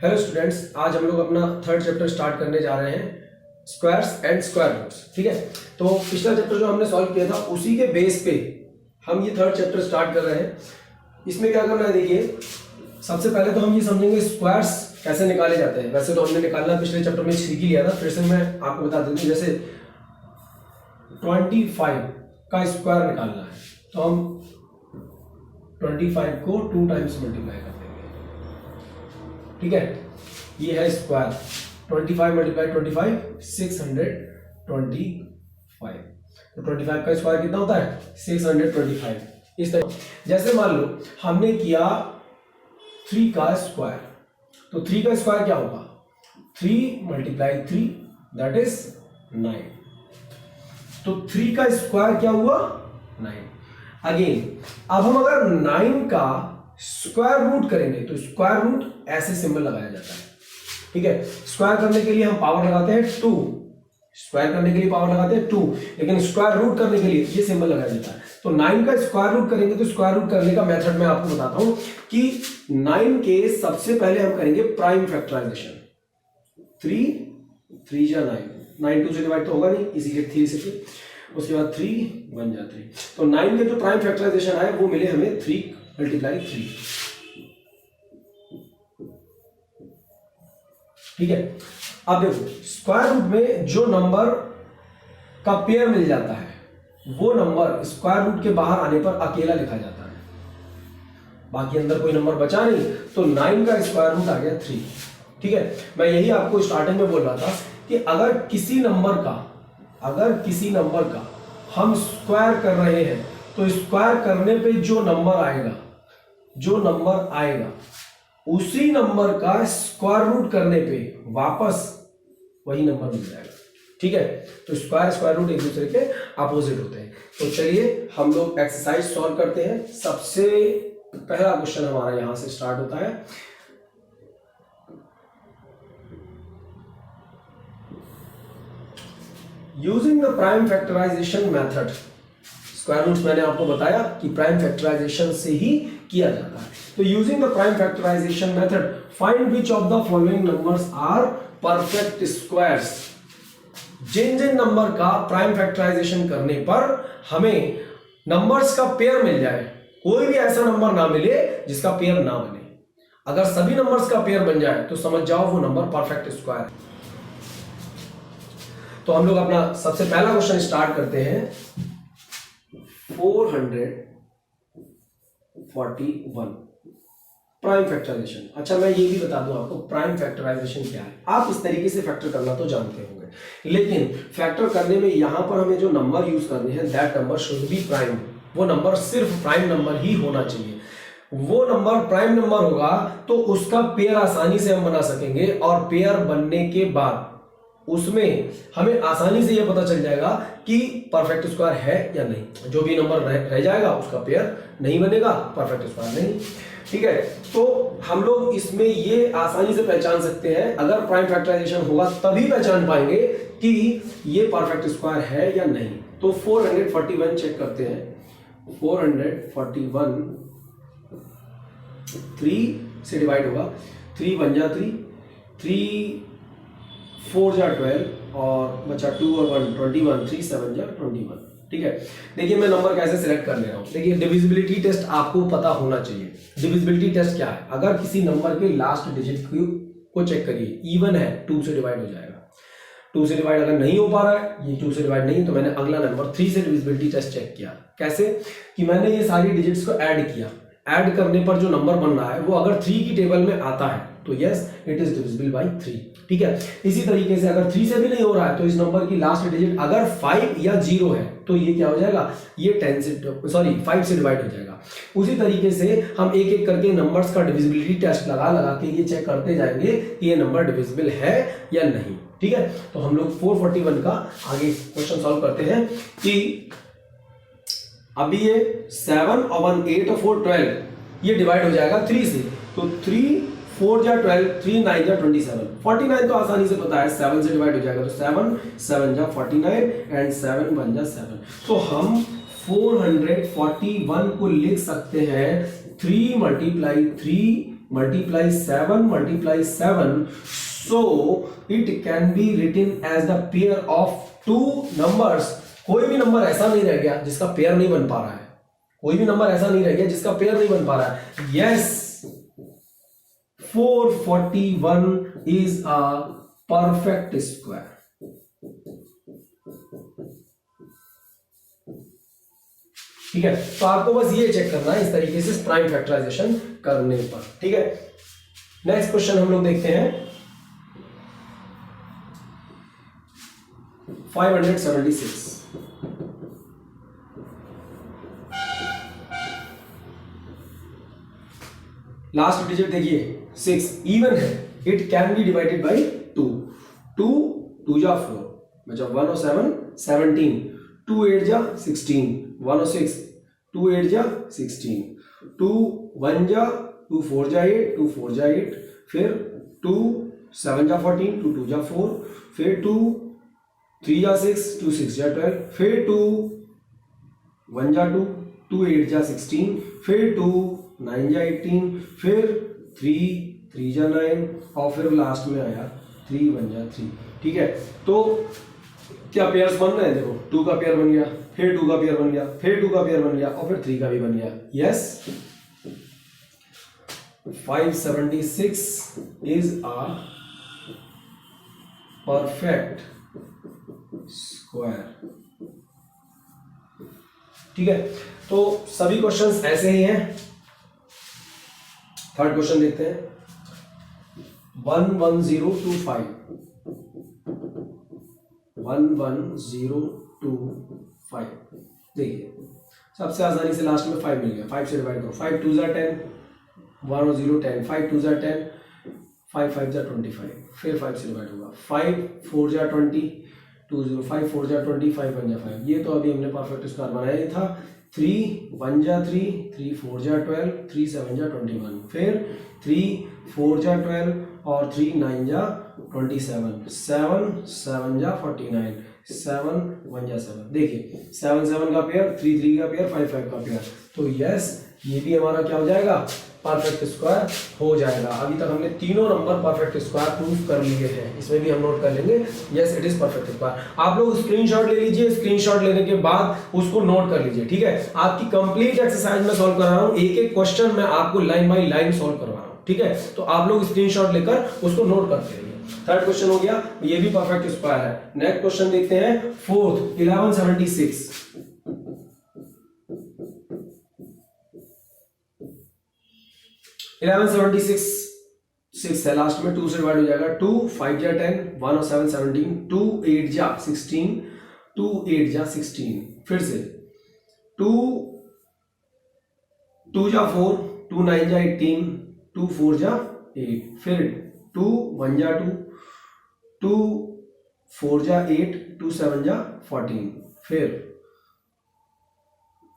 Hello students, आज हम लोग अपना थर्ड चैप्टर स्टार्ट करने जा रहे हैं, स्क्वायर्स एंड स्क्वायर रूट्स। ठीक है, तो पिछला चैप्टर जो हमने सॉल्व किया था उसी के बेस पे हम ये थर्ड चैप्टर स्टार्ट कर रहे हैं। इसमें क्या करना है, देखिए सबसे पहले तो हम ये समझेंगे स्क्वायर्स कैसे निकाले जाते हैं। वैसे तो हमने निकालना पिछले चैप्टर में सीख लिया था, फिर से मैं आपको बता देता हूँ। जैसे 25 का स्क्वायर निकालना है तो हम 25 को 2 टाइम्स मल्टीप्लाई कर देंगे। ठीक है, ये है स्क्वायर 25 मल्टीप्लाई 25 625। तो 25 का स्क्वायर कितना होता है 625। इस तरह जैसे मान लो हमने किया 3 का स्क्वायर, तो 3 का स्क्वायर क्या होगा 3 मल्टीप्लाई 3 दैट इज 9। तो 3 का स्क्वायर क्या हुआ 9। अगेन अब हम अगर 9 का स्क्वायर रूट करेंगे तो स्क्वायर रूट ऐसे सिंबल लगाया जाता है। ठीक है, स्क्वायर करने के लिए हम पावर लगाते हैं 2, स्क्वायर करने के लिए पावर लगाते हैं 2, लेकिन स्क्वायर रूट करने के लिए ये सिंबल लगाया जाता है। तो 9 का स्क्वायर रूट करेंगे तो स्क्वायर रूट करने का मेथड मैं आपको बताता हूं कि 9 के सबसे पहले हम करेंगे प्राइम फैक्टराइजेशन। 3 जा 9 2 से डिवाइड तो होगा नहीं, इसीलिए 3 से, उसके बाद 3 1 जा 3। तो 9 के जो प्राइम फैक्टराइजेशन आए वो मिले हमें 3 मल्टीप्लाई 3। ठीक है, अब देखो स्क्वायर रूट में जो नंबर का पेयर मिल जाता है वो नंबर स्क्वायर रूट के बाहर आने पर अकेला लिखा जाता है, बाकी अंदर कोई नंबर बचा नहीं। तो 9 का स्क्वायर रूट आ गया 3। ठीक है, मैं यही आपको स्टार्टिंग में बोल रहा था कि अगर किसी नंबर का हम स्क्वायर कर रहे हैं तो स्क्वायर करने पे जो नंबर आएगा उसी नंबर का स्क्वायर रूट करने पे वापस वही नंबर मिल जाएगा। ठीक है, तो स्क्वायर रूट एक दूसरे के अपोजिट होते हैं। तो चलिए हम लोग एक्सरसाइज सॉल्व करते हैं। सबसे पहला क्वेश्चन हमारा यहां से स्टार्ट होता है। Using the prime factorization method, square roots मैंने आपको बताया कि प्राइम फैक्टराइजेशन से ही किया जाता है। तो using the prime factorization method find which of the following numbers are perfect squares. जिन नंबर का प्राइम फैक्टराइजेशन करने पर हमें नंबर्स का पेयर मिल जाए, कोई भी ऐसा नंबर ना मिले जिसका पेयर ना बने। अगर सभी नंबर्स का पेयर बन जाए तो समझ जाओ वो नंबर परफेक्ट स्क्वायर है। तो हम लोग अपना सबसे पहला क्वेश्चन स्टार्ट करते हैं। 441 प्राइम फैक्टराइजेशन। अच्छा, मैं ये भी बता दूं आपको प्राइम फैक्टराइजेशन क्या है। आप इस तरीके से फैक्टर करना तो जानते होंगे, लेकिन फैक्टर करने में यहां पर हमें जो नंबर यूज करने हैं that number should B prime. वो नंबर सिर्फ प्राइम नंबर ही होना चाहिए। वो नंबर प्राइम नंबर होगा तो उसका पेयर आसानी से हम बना सकेंगे, और पेयर बनने के बाद उसमें हमें आसानी से यह पता चल जाएगा कि परफेक्ट स्क्वायर है या नहीं। जो भी नंबर रह जाएगा उसका पेयर नहीं बनेगा, परफेक्ट स्क्वायर नहीं। ठीक है, तो हम लोग इसमें ये आसानी से पहचान सकते हैं, अगर प्राइम फैक्टराइजेशन होगा तभी पहचान पाएंगे कि ये परफेक्ट स्क्वायर है या नहीं। तो 441 चेक करते हैं। 441 3 से डिवाइड होगा, 3 1 जा 3, 3 4 जा 12 और बचा 2 और 1 21, 3 7 जा 21। ठीक है, देखिए मैं नंबर कैसे सिलेक्ट कर ले रहा हूं। देखिए डिविजिबिलिटी टेस्ट आपको पता होना चाहिए। डिविजिबिलिटी टेस्ट क्या है, अगर किसी नंबर के लास्ट डिजिट को चेक करिए, इवन है 2 से डिवाइड हो जाएगा। 2 से डिवाइड अगर नहीं हो पा रहा है, ये 2 से डिवाइड नहीं, तो मैंने अगला नंबर 3 से डिविजिबिलिटी टेस्ट चेक किया। कैसे कि मैंने ये सारी डिजिट्स को ऐड किया, ऐड करने पर जो नंबर बन रहा है वो अगर 3 की टेबल में आता है तो yes it is divisible by 3। ठीक है, इसी तरीके से अगर 3 से भी नहीं हो रहा है तो इस नंबर की लास्ट डिजिट अगर 5 या 0 है तो ये क्या हो जाएगा, ये 5 से डिवाइड हो जाएगा। उसी तरीके से हम एक एक करके नंबर्स का डिविजिबिलिटी टेस्ट लगा के ये चेक करते जाएंगे कि ये नंबर डिविजिबल है या नहीं। ठीक है, तो हम लोग 441 का आगे क्वेश्चन सॉल्व करते हैं कि अभी ये 7 और 1 8 और 4 12 ये डिवाइड हो जाएगा 3 से। तो 3 4 जा 12, 3 9 जा 27, 49 तो आसानी से पता है 7 से डिवाइड हो जाएगा। तो 7 7 जा 49 एंड 7 1 जा 7। तो हम 441 को लिख सकते हैं 3 multiply 3 multiply 7, so it can be written as the pair of two numbers. कोई भी नंबर ऐसा नहीं रह गया जिसका पेयर नहीं बन पा रहा है, कोई भी नंबर ऐसा नहीं रह गया जिसका पेयर नहीं बन पा रहा है. Yes, 441 is a perfect square. ठीक है, तो आपको बस ये चेक करना है इस तरीके से प्राइम फैक्टराइजेशन करने पर. ठीक है, नेक्स्ट क्वेश्चन हम लोग देखते हैं 576. लास्ट डिजिट देखिए 6 इवन है, it can be divided by 2. 2 जा 4, मतलब 107 17, 2 8 जा 16, 106, 2 8 जा 16, 2 1 जा 2 4 जा 8, 2 4 जा 8, फिर 2 7 जा 14, 2 2 जा 4, फिर 2 3 जा 6, 2 6 जा 12, फिर 2 1 जा 2, 2 8 जा 16, फिर 2 9 जा 18, फिर 3 जा 9, और फिर लास्ट में आया 3 1 जा 3. ठीक है, तो क्या पेयर्स बन रहे हैं? देखो 2 का पेयर बन गया, फिर 2 का पेयर बन गया, फिर 2 का पेयर बन गया, और फिर 3 का भी बन गया. Yes, 576 is a perfect square. ठीक है, तो सभी क्वेश्चंस ऐसे ही हैं. थर्ड क्वेश्चन देखते हैं 11025. 11025 देखिए, सबसे आसानी से लास्ट में 5 मिल गया, 5 से डिवाइड करो. 5 2 जा 10, 1 और 0 10, 5 2 जा 10, 5 5 जा 25, फिर 5 से डिवाइड होगा. 5 4 जा 20, 2 0, 5 4 जा 20, 5 1 जा 5. ये तो अभी हमने परफेक्ट स्क्वायर बनाया ही था. 3 1 जा 3, 3 4 जा 12, 3 7 जा 21, फिर 3 4 जा 12, और 3 9 जा 27, 7 7 जा 49, 7 1 जा 7. देखिए 7 7 का पेयर, 3 3 का पेयर, 5 5 का पेयर. तो यस, ये भी हमारा क्या हो जाएगा? परफेक्ट स्क्वायर हो जाएगा. अभी तक हमने तीनों नंबर परफेक्ट स्क्वायर प्रूफ कर लिए हैं, इसमें भी हम नोट कर लेंगे. Yes, it is perfect square. आप लोग स्क्रीनशॉट ले लीजिए, स्क्रीनशॉट लेने के बाद उसको नोट कर लीजिए. ठीक है, आपकी कंप्लीट एक्सरसाइज में सॉल्व कर रहा हूं, एक एक क्वेश्चन मैं आपको लाइन बाय लाइन सॉल्व करवा रहा हूं. ठीक है, तो आप लोग स्क्रीनशॉट लेकर उसको नोट करते रहिए. थर्ड क्वेश्चन हो गया, ये भी परफेक्ट स्क्वायर है. नेक्स्ट क्वेश्चन देखते हैं फोर्थ 1176. 1176 6 है, लास्ट में 2 से डिवाइड हो जाएगा. 2 5 जा 10, 1 और 7 17, 2 8 जा 16, 2 8 जा 16, फिर से 2 2 जा 4, 2 9 जा 18, 2 4 जा 8, फिर 2 1 जा 2, 2 4 जा 8, 2 7 जा 14, फिर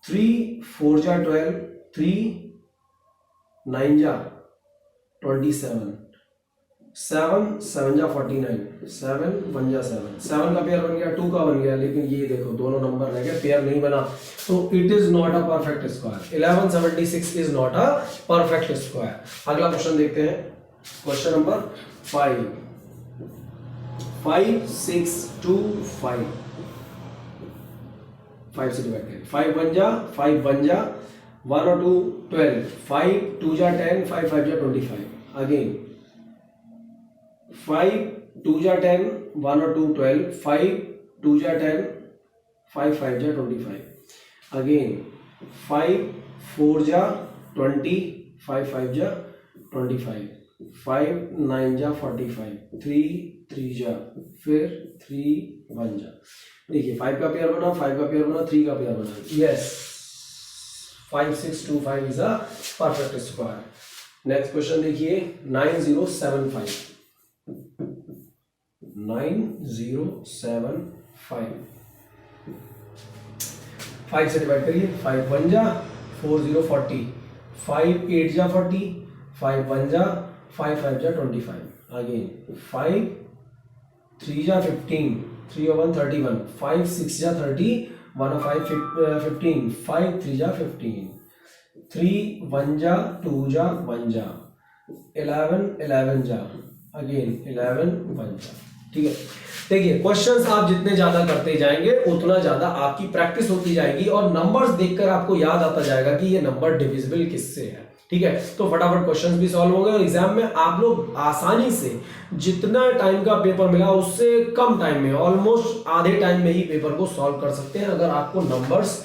3 4 जा 12, 3 9 जा 27, 7 7 जा 49, 7 1 जा 7. 7 का पेयर बन गया, 2 का बन गया, लेकिन ये देखो दोनों नंबर रह गए, पेयर नहीं बना, तो it is not a perfect square. 1176 is not a perfect square. अगला क्वेश्चन देखते हैं, क्वेश्चन नंबर 5. 5 6 2 5. 5 से डिवाइड करें. 5 1 जा 5 1 जा, 1 और 2 12, 5 2 जा 10, 5 5 जा 25. अगेन 5 2 जा 10, 1 और 2 12, 5 2 जा 10, 5 5 जा 25. अगेन 5 4 जा 20, 5 5 जा 25, 5 9 जा 45, 3 3 जा, फिर 3 1 जा. देखिए 5 का पेयर बना, 5 का पेयर बना, 3 का पेयर बना. Yes, 5625 is a perfect square. Next question देखिए 9075. 9075. 5 से डिवाइड करिए. 5 1 जा 4 0 40, 5 8 जा 40, 5 1 जा 5 5 जा 25. अगेन 5 3 जा 15, 3 और 1 31, 5 6 जा 30, 1 और 5 15, 5 3 जा 15, 3 1 जा 2 जा 1 जा, 11 जा, अगेन 11 1 जा, ठीक है। देखिए क्वेश्चंस आप जितने ज्यादा करते जाएंगे उतना ज्यादा आपकी प्रैक्टिस होती जाएगी और नंबर्स देखकर आपको याद आता जाएगा कि ये नंबर डिविजिबल किससे है, ठीक है। तो फटाफट क्वेश्चंस भी सॉल्व हो गए और एग्जाम में आप लोग आसानी से जितना टाइम का पेपर मिला उससे कम टाइम में, ऑलमोस्ट आधे टाइम में ही पेपर को सॉल्व कर सकते हैं अगर आपको नंबर्स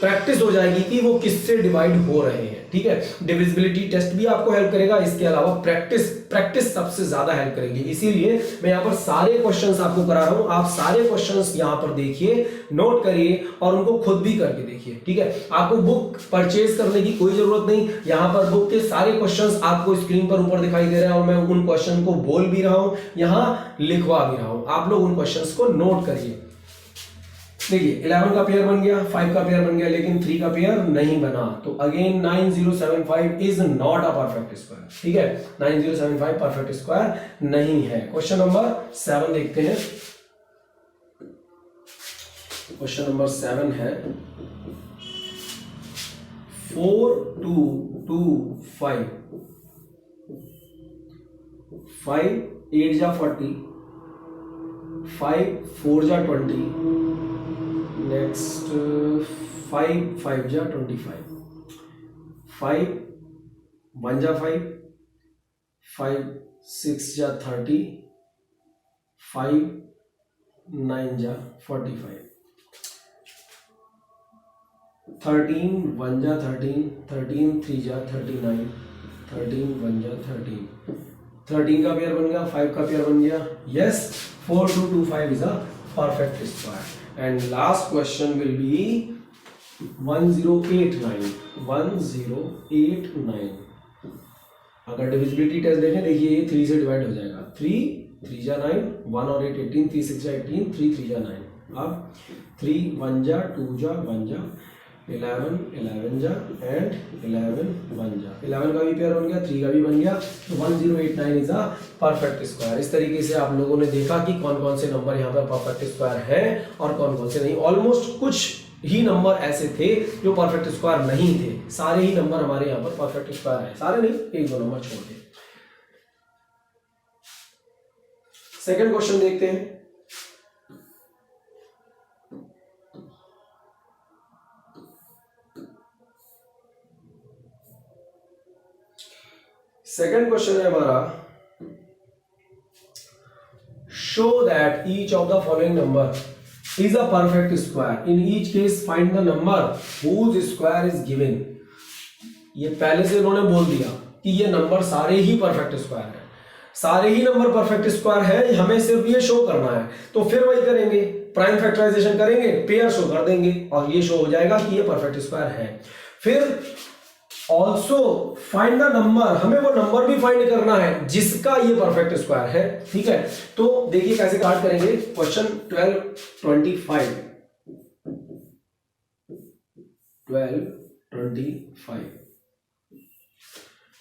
प्रैक्टिस हो जाएगी कि वो किससे डिवाइड हो रहे हैं, ठीक है। डिविजिबिलिटी टेस्ट भी आपको हेल्प करेगा, इसके अलावा प्रैक्टिस सबसे ज्यादा हेल्प करेगी। इसीलिए मैं यहाँ पर सारे क्वेश्चंस आपको करा रहा हूं, आप सारे क्वेश्चंस यहाँ पर देखिए, नोट करिए और उनको खुद भी करके देखिए, ठीक है। आपको बुक परचेज करने की कोई जरूरत नहीं, यहाँ पर बुक के सारे क्वेश्चंस आपको स्क्रीन पर ऊपर दिखाई दे रहे हैं और मैं उन क्वेश्चन को बोल भी रहा हूं, यहाँ लिखवा भी रहा हूं, आप लोग उन क्वेश्चंस को नोट करिए। देखिए 11 का पेयर बन गया, 5 का पेयर बन गया, लेकिन 3 का पेयर नहीं बना, तो again 9075 is not a perfect square, ठीक है। 9075 परफेक्ट स्क्वायर नहीं है। क्वेश्चन नंबर 7 देखते हैं। क्वेश्चन नंबर 7 है 4 2 2 5 5 8 जा 40, 5 4 जा 20, नेक्स्ट 5 5 जा 25, 5 1 जा 5, 5 6 जा 30, 5 9 जा 45, 13 1 जा 13, 13 3 जा 39, 13 1 जा 13, 13 का पेयर बन गया, 5 का पेयर बन गया, yes 4 2 2 5 is a perfect square. And last question will be 1089 1089। अगर डिविजिबिलिटी टेस्ट देखें, देखिए ये 3 से डिवाइड हो जाएगा, 3 3 जा 9, 1 और 8 18, 3 6 जा 18, 3 3 जा 9, अब 3 1 जा 2 जा 1 जा 11 11 जा एंड 11 1 जा, 11 का भी पेयर बन गया, 3 का भी बन गया, तो 1089 इज अ परफेक्ट स्क्वायर। इस तरीके से आप लोगों ने देखा कि कौन कौन से नंबर यहाँ पर परफेक्ट स्क्वायर है और कौन कौन से नहीं। ऑलमोस्ट कुछ ही नंबर ऐसे थे जो परफेक्ट स्क्वायर नहीं थे, सारे ही नंबर हमारे यहाँ पर परफेक्ट स्क्वायर है, सारे नहीं, एक दो नंबर छोड़ के। सेकंड क्वेश्चन देखते हैं। सेकंड क्वेश्चन है हमारा, show that each of the following number is a perfect square, in each case find the number whose square is given. ये पहले से उन्होंने बोल दिया कि ये नंबर सारे ही परफेक्ट स्क्वायर है, सारे ही नंबर परफेक्ट स्क्वायर है, हमें सिर्फ ये शो करना है। तो फिर वही करेंगे, प्राइम फैक्टराइजेशन करेंगे, पेयर शो कर देंगे और ये शो हो जाएगा कि ये परफेक्ट स्क्वायर है। फिर ऑल्सो फाइंड द नंबर, हमें वो नंबर भी फाइंड करना है जिसका ये परफेक्ट स्क्वायर है, ठीक है। तो देखिए कैसे स्टार्ट करेंगे। क्वेश्चन 12 25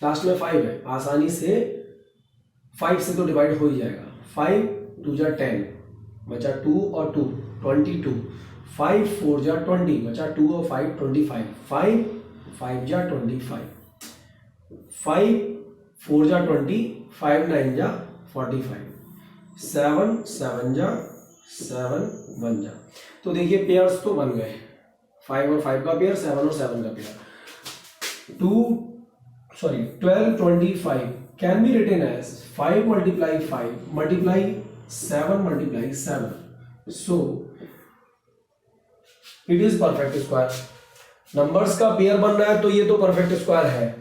लास्ट में 5 है, आसानी से 5 से तो डिवाइड हो ही जाएगा। 5 2 जा 10 बचा 2 और 2 22, 5 4 जा 20 बचा 2 और 5 25, 5 5 जा 25, 5 4 जा 20, 5 9 जा 45, 7 7 जा 7 1 जा। तो देखिए पेयर्स तो बन गए, 5 और 5 का पेयर, 7 और 7 का पेयर। 12 25 can be written as 5 multiply 5 multiply 7 multiply 7, so it is perfect square। Numbers का पेयर बन रहा है तो ये तो परफेक्ट स्क्वायर है।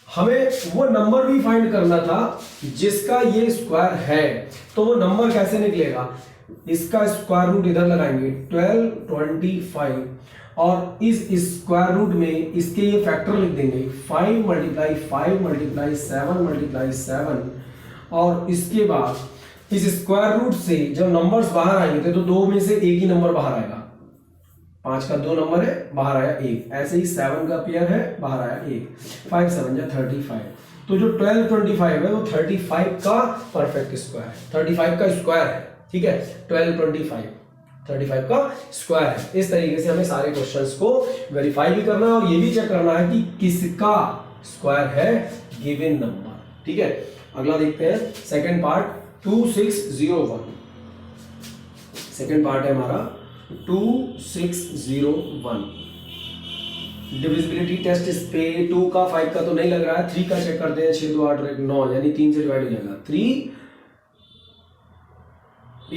हमें वो नंबर भी फाइंड करना था जिसका ये स्क्वायर है, तो वो नंबर कैसे निकलेगा, इसका स्क्वायर रूट इधर लगाएंगे 12 25 और इस स्क्वायर रूट में इसके ये फैक्टर लिख देंगे 5 multiply 5 multiply 7 multiply 7 और इसके बाद इस स्क्वायर रूट से जब नंबर्स बाहर आएंगे तो 2 में से एक ही नंबर बाहर आएगा, 5 का 2 नंबर है, बाहर आया 1, ऐसे ही 7 का पेयर है, बाहर आया 1, 5 7 जा 35। तो जो 12 25 है वो 35 का परफेक्ट स्क्वायर है, 35 का स्क्वायर है, ठीक है। 12 25 35 का स्क्वायर है। इस तरीके से हमें सारे क्वेश्चंस को वेरीफाई भी करना है और ये भी चेक करना है कि किसका स्क्वायर है गिवन नंबर, ठीक है, अगला देखते हैं सेकंड पार्ट 2601। सेकंड पार्ट है हमारा 2601। डिविजिबिलिटी टेस्ट इस पे 2 का 5 का तो नहीं लग रहा है, 3 का चेक करते हैं। 6 2 8 और 1 9 यानी 3 से डिवाइड हो जाएगा। 3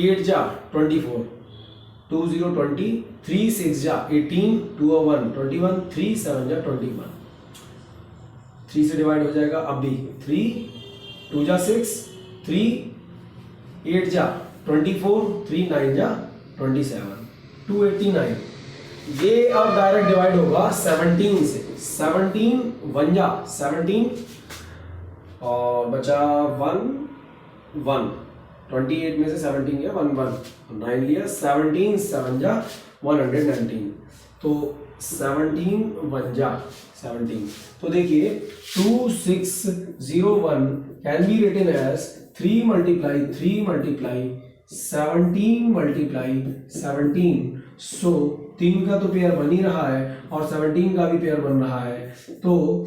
8 जा 24, 2 0 20, 3 6 जा 18, 2 और 1 21, 3 7 जा 21, 3 से डिवाइड हो जाएगा। अब भी 3 2 जा 6, 3 8 जा 24, 3 9 जा 27, 289। ये अब डायरेक्ट डिवाइड होगा 17 से। 17 1 जा 17 और बचा 1 1, 28 में से 17 गया 1 1, 9 लिया। 17 7 जा 119, तो 17 1 जा 17। तो देखिए 2601 can be written as 3 multiply 3 multiply 17 multiply 17। So 3 का तो पेयर बन ही रहा है और 17 का भी पेयर बन रहा है। तो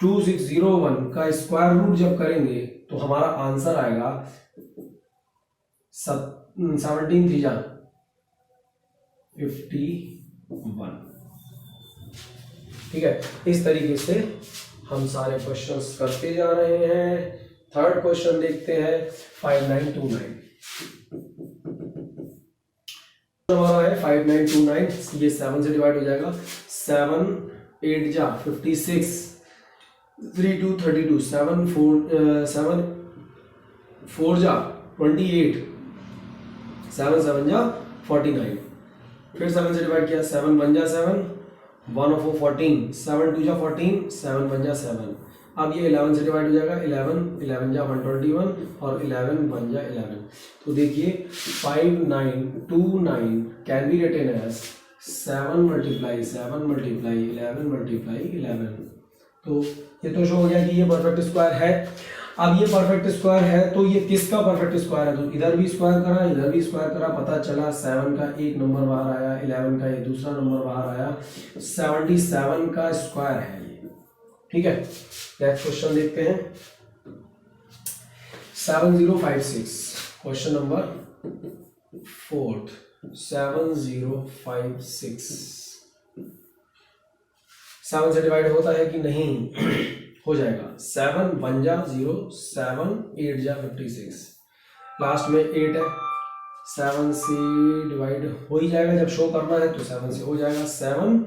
2601 का स्क्वायर रूट जब करेंगे तो हमारा आंसर आएगा 17 3 जा 51। ठीक है, इस तरीके से हम सारे क्वेश्चंस करते जा रहे हैं। थर्ड क्वेश्चन देखते हैं 5929। हमारा है 5929, ये 7 से डिवाइड हो जाएगा। 7 8 जा 56, 3 2 32, 7 4 जा 28, 7 7 जा 49। फिर 7 से डिवाइड किया, 7 1 जा 7, 1 और 4 14, 7 2 जा 14, 7 1 जा 7। अब ये 11 से डिवाइड हो जाएगा। 11 11 जा 121 और 11 1 जा 11। तो देखिए 5929 can be written as 7 multiply 7 multiply 11 multiply 11। तो ये तो शो हो गया कि ये परफेक्ट स्क्वायर है। अब ये परफेक्ट स्क्वायर है तो ये किसका परफेक्ट स्क्वायर है? तो इधर भी स्क्वायर करा, इधर भी स्क्वायर करा, पता चला 7 का एक नंबर बाहर आया, 11 का ये दूसरा नंबर बाहर आया, 77 का स्क्वायर है ये। ठीक है, नेक्स्ट क्वेश्चन देखते हैं 7056, क्वेश्चन नंबर 4, 7056। 7 से डिवाइड होता है कि नहीं? हो जाएगा। 7 1 जा 0, 7 8 जा 56, लास्ट में 8 है। 7 से डिवाइड हो ही जाएगा, जब शो करना है तो 7 से हो जाएगा। 7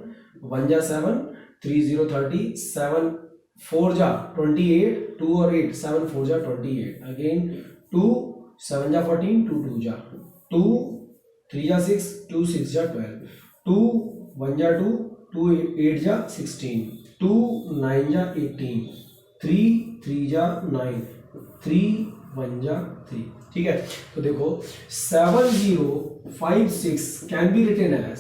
1 जा 7, 3 0 30, 7 4 जा 28, 2 और 8, 7 4 जा 28, अगेन 2 7 जा 14, 2 2 जा 2, 3 जा 6, 2 6 जा 12, 2 1 जा 2, 2 8 जा 16, 2 9 जा 18, 3 3 जा 9, 3 1 जा 3। ठीक है, तो देखो 7056 can be written as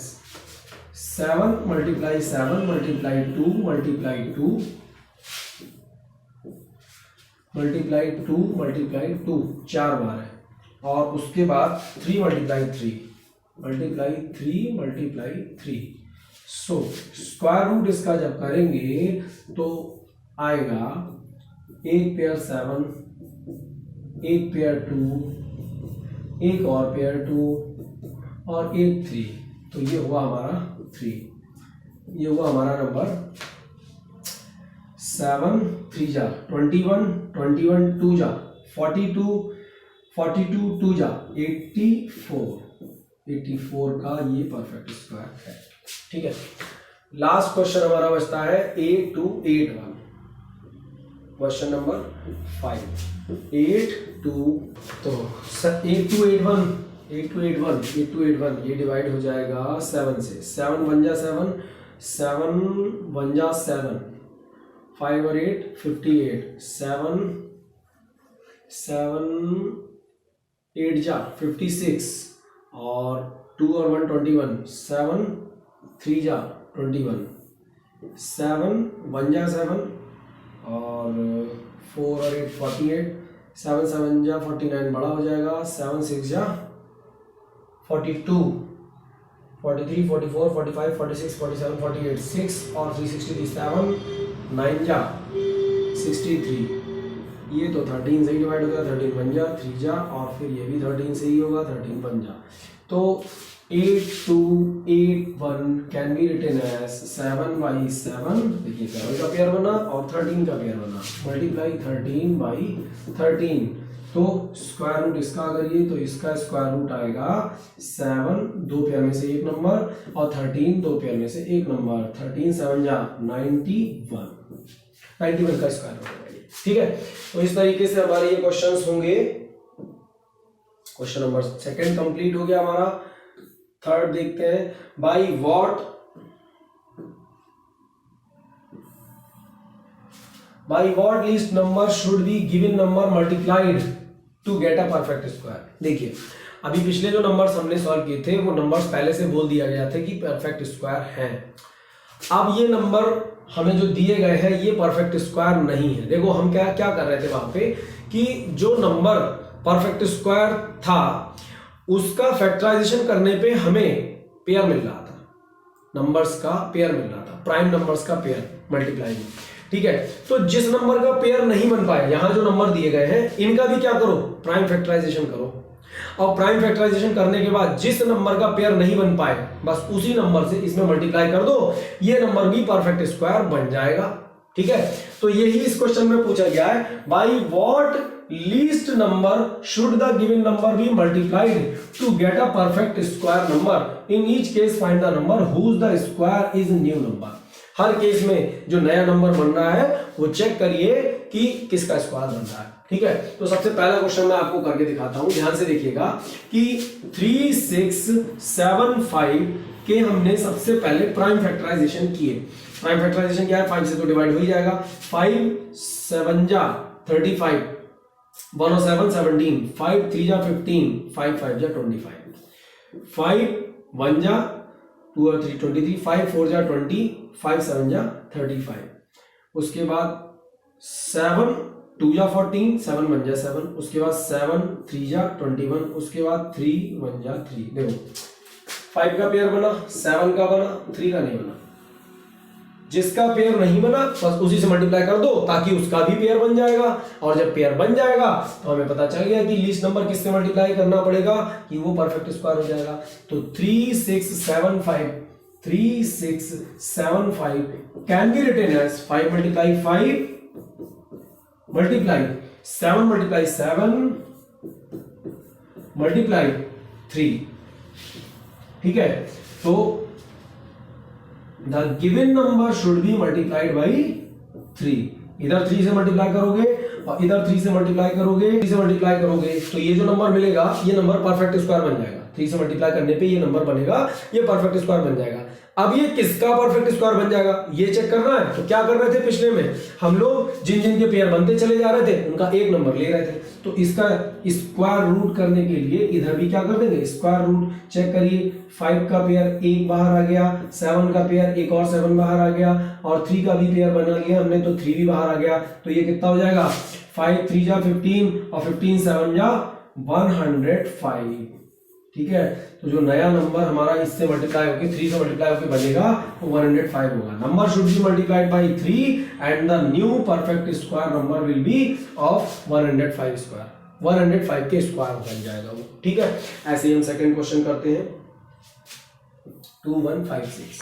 7 multiply 7 multiply 2 multiply 2 multiply 2 multiply 2 4 बार है, और उसके बाद 3 multiply 3 multiply 3 multiply 3। So square root इसका जब करेंगे तो आएगा एक पेयर 7, एक पेयर 2, एक और पेयर 2 और एक 3। तो ये हुआ हमारा 3, ये हुआ हमारा नंबर 7 3 जा 21, 21 2 जा 42, 42 2 जा 84, 84 का ये परफेक्ट स्क्वायर है। ठीक है, लास्ट क्वेश्चन हमारा बचता है 8281, क्वेश्चन नंबर 5 82। तो 8281 ये डिवाइड हो जाएगा 7 से। 7 1 जा 7, 7 1 जा 7, 5 और 8 58, 7 8 जा 56 और 2 और 1 21, 7 3 जा 21, 7 1 जा 7 और 4 और 8 48, 7 7 जा 49 बड़ा हो जाएगा, 7 6 जा 42, 43 44 45 46 47 48, 6 और 3 63, 7 9 जा 63, ये तो 13 से ही डिवाइड हो गया, 13 बन जा 3 जा, और फिर ये भी 13 से ही होगा, 13 बन जा। तो 8281 कैन बी रिटन एज 7/7, देखिए 7 का पेयर बना और 13 का पेयर बना, मल्टीप्लाई 13/13। तो स्क्वायर रूट इसका करिए तो इसका स्क्वायर रूट आएगा 7, 2 पेयर में से एक नंबर, और 13 2 पेयर में से एक नंबर, 13 7 जा 91 का स्क्वायर रूट है। ठीक है, तो इस तरीके से हमारे ये क्वेश्चंस होंगे। क्वेश्चन नंबर 2 कंप्लीट हो गया हमारा। थर्ड देखते हैं, by what least number should be given number multiplied to get a perfect square. देखिए अभी पिछले जो नंबर्स हमने सॉल्व किए थे वो नंबर्स पहले से बोल दिया गया था कि परफेक्ट स्क्वायर हैं। अब ये नंबर हमें जो दिए गए हैं ये परफेक्ट स्क्वायर नहीं है। देखो हम क्या क्या कर रहे थे वहां पे कि जो नंबर परफेक्ट स्क्वायर था उसका फैक्टराइजेशन करने पे हमें पेयर मिल रहा था, नंबर्स का पेयर मिल रहा था, प्राइम नंबर्स का पेयर मल्टीप्लाई में। ठीक है, तो जिस नंबर का पेयर नहीं बन पाया, यहां जो नंबर दिए गए हैं इनका भी क्या करो, प्राइम फैक्टराइजेशन करो, और प्राइम फैक्टराइजेशन करने के बाद जिस नंबर का पेयर नहीं बन पाए बस उसी नंबर से इसमें मल्टीप्लाई कर दो, ये नंबर भी परफेक्ट स्क्वायर बन जाएगा। ठीक है, तो यही इस क्वेश्चन में पूछा गया है, by what least number should the given number be multiplied to get a perfect square number, in each case find the number whose the square is new number. हर केस में जो नया नंबर बन रहा है वो चेक करिए कि किसका स्क्वायर बन रहा है। ठीक है, तो सबसे पहला क्वेश्चन मैं आपको करके दिखाता हूं, ध्यान से देखिएगा कि 3675 के हमने सबसे पहले प्राइम फैक्टराइजेशन किए। प्राइम फैक्टराइजेशन क्या है, 5 से तो डिवाइड हो ही जाएगा, 5 7 जा 35, 1 और 7 17, 5 3 जा 15, 5 5 जा 25, 5 1 जा 2 और 3 23, 5 4 जा 20, 5 7 जा 35, उसके बाद 7 2 जा 14, 7 1 जा 7, उसके बाद 7 3 जा 21, उसके बाद 3 1 जा 3। देखो 5 का पेयर बना, 7 का बना, 3 का नहीं बना। जिसका पेयर नहीं बना बस उसी से मल्टीप्लाई कर दो ताकि उसका भी पेयर बन जाएगा, और जब पेयर बन जाएगा तो हमें पता चल गया कि लीस्ट नंबर किससे मल्टीप्लाई करना पड़ेगा कि वो परफेक्ट स्क्वायर हो जाएगा। तो 3675 can be written as 5 multiply 5 multiply 7 multiply 7 multiply 3। ठीक है, तो the given number should be multiplied by 3। इधर 3 से मल्टीप्लाई करोगे और इधर 3 से मल्टीप्लाई करोगे, 3 से मल्टीप्लाई करोगे तो ये जो नंबर मिलेगा ये नंबर परफेक्ट स्क्वायर बन जाएगा। 3 से मल्टीप्लाई करने पे ये नंबर बनेगा, ये परफेक्ट स्क्वायर बन जाएगा। अब ये किसका परफेक्ट स्क्वायर बन जाएगा ये चेक करना है। तो क्या कर रहे थे पिछले में, हम लोग जिन जिन के पेयर बनते चले जा रहे थे उनका एक नंबर ले रहे थे, तो इसका स्क्वायर रूट करने के लिए इधर भी क्या कर देंगे, स्क्वायर रूट चेक करिए। 5 का पेयर एक बाहर आ गया, 7 का पेयर एक और 7 बाहर आ गया, और 3 का भी पेयर बना लिया हमने तो 3 भी बाहर आ गया। तो ये कितना हो जाएगा, 5 3 जा 15 और 15 7 जा 105। ठीक है, तो जो नया नंबर हमारा इससे मल्टीप्लाई होकर 3 से मल्टीप्लाई होकर बनेगा वो 105 होगा। Number should be multiplied by 3 and the new perfect square number will be of 105 square, 105 के स्क्वायर बन जाएगा वो। ठीक है, ऐसे ही हम सेकंड क्वेश्चन करते हैं 2156।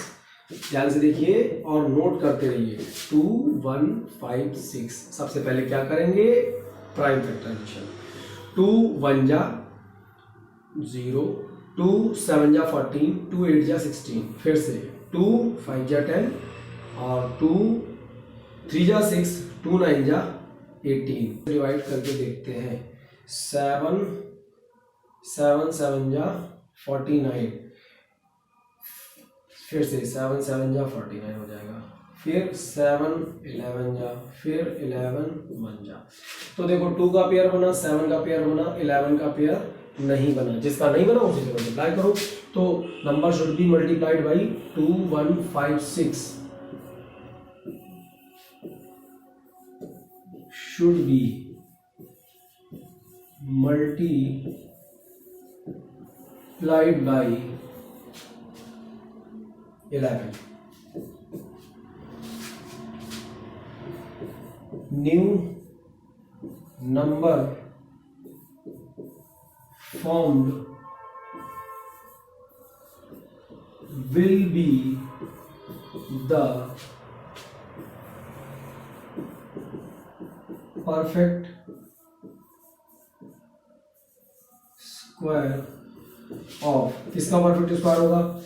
ध्यान से देखिए और नोट करते रहिए। 2156 सबसे पहले क्या करेंगे, प्राइम फैक्टराइजेशन। 2 1 जा 0, 2 7 जा 14, 2 8 जा 16, फिर से 2 5 जा 10 और 2 3 जा 6, 2 9 जा 18। डिवाइड करके देखते हैं, 7 7 7 जा 49, फिर से 7 7 जा 49 हो जाएगा, फिर 7 11 जा, फिर 11 1 जा। तो देखो 2 का पेयर बना, 7 का पेयर बना, 11 का पेयर नहीं बना। जिसका नहीं बना उसी से मल्टीप्लाई करो। तो number should be multiplied by 2156 should be multiplied by 11। New number formed will be the perfect square of, किसका परफेक्ट स्क्वायर होगा,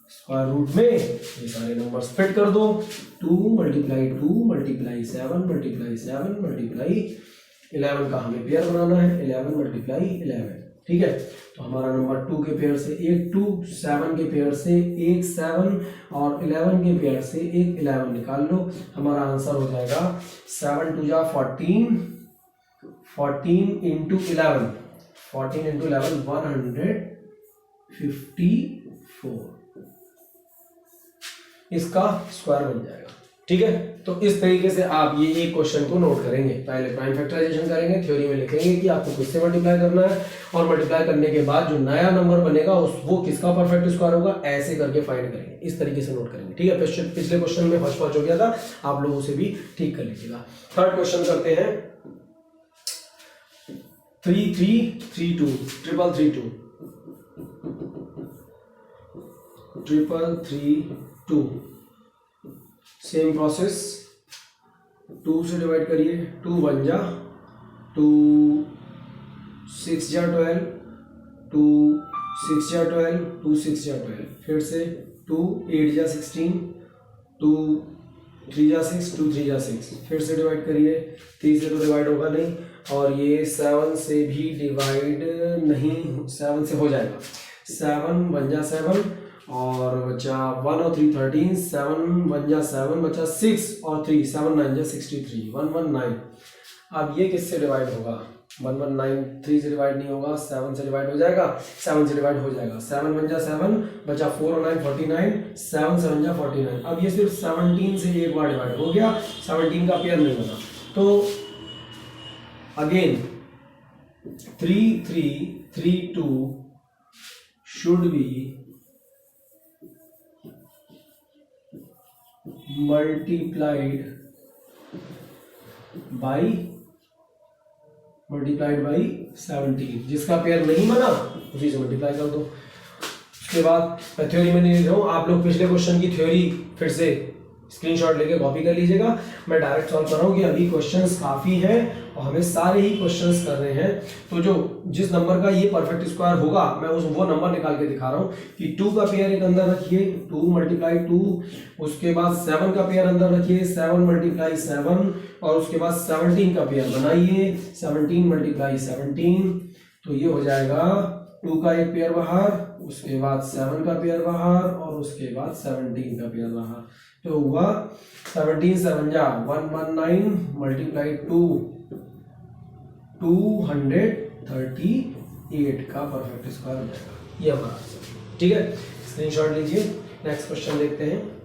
स्क्वायर रूट में ये सारे नंबर्स फिट कर दो, 2 मल्टीप्लाई 2 मल्टीप्लाई 7 मल्टीप्लाई 7 मल्टीप्लाई 11 का हमें पेयर बनाना है, 11 मल्टीप्लाई 11, ठीक है। तो हमारा नंबर 2 के पेयर से एक 2, 7 के पेयर से एक 7 और 11 के पेयर से एक 11 निकाल लो, हमारा आंसर हो जाएगा 7 2 जा 14, 14 इंटू 11, 14 इंटू 11 154, इसका स्क्वायर बन जाएगा, ठीक है। तो इस तरीके से आप ये एक क्वेश्चन को नोट करेंगे, पहले प्राइम फैक्टराइजेशन करेंगे, थ्योरी में लिखेंगे कि आपको किससे मल्टीप्लाई करना है, और मल्टीप्लाई करने के बाद जो नया नंबर बनेगा वो किसका परफेक्ट स्क्वायर होगा, ऐसे करके फाइंड करेंगे, इस तरीके से नोट करेंगे, ठीक है। पिछले क्वेश्चन में हौच पौच हो गया था, आप लोग उसे भी ठीक कर लीजिएगा। थर्ड क्वेश्चन करते हैं, 3 3 3 2 3 3 2 3 3 2, सेम प्रोसेस, 2 से डिवाइड करिए, 2 1 जा 2 6 जा 12, 2 6 जा 12, 2 6 जा 12, फिर से 2 8 जा 16, 2 3 जा 6, 2 3 जा 6, फिर से डिवाइड करिए, 3 से तो डिवाइड होगा नहीं, और ये 7 से भी डिवाइड नहीं, 7 से हो जाएगा, 7 1 जा 7 और बचा 1 और 3 13, 7 1 जा 7 बचा 6 और 3 7 9 जा 63, 119। अब ये किससे डिवाइड होगा, 119 3 से डिवाइड नहीं होगा, 7 से डिवाइड हो जाएगा, 7 से डिवाइड हो जाएगा, 7 1 जा 7 बचा 4 और 9 49, 7 7 जा 49। अब ये सिर्फ 17 से एक बार डिवाइड हो गया, 17 का पेयर नहीं बना, तो again 3 3 3 2 should be multiplied by 17, जिसका पेयर नहीं बना उसी से मल्टीप्लाई कर दो। उसके बाद मैं थ्योरी में नहीं लिख रहा हूँ, आप लोग पिछले क्वेश्चन की थ्योरी फिर से स्क्रीनशॉट लेके कॉपी कर लीजिएगा, मैं डायरेक्ट सॉल्व कर रहा हूँ कि अभी क्वेश्चंस काफ़ी हैं और हमें सारे ही क्वेश्चंस करने हैं। तो जो जिस नंबर का ये परफेक्ट स्क्वायर होगा मैं वो नंबर निकाल के दिखा रहा हूँ कि 2 का पेयर एक अंदर रखिए, 2 मल्टीप्लाई 2, उसके बाद 7 का पेयर अंदर रखिए, 7 मल्टीप्लाई 7, और उसके बाद 17 का पेयर बनाइए, 17 मल्टीप्लाई 17, तो ये हो जाएगा 2 का एक पेयर बाहर, उसके बाद 7 का पेयर बाहर, और उसके बाद 17 का पेयर बाहर, तो हुआ 17 7 जा 119 मल्टीप्लाई 2 238 का परफेक्ट स्क्वायर हो जाएगा, ये हमारा आंसर, ठीक है। स्क्रीनशॉट लीजिए, नेक्स्ट क्वेश्चन देखते हैं।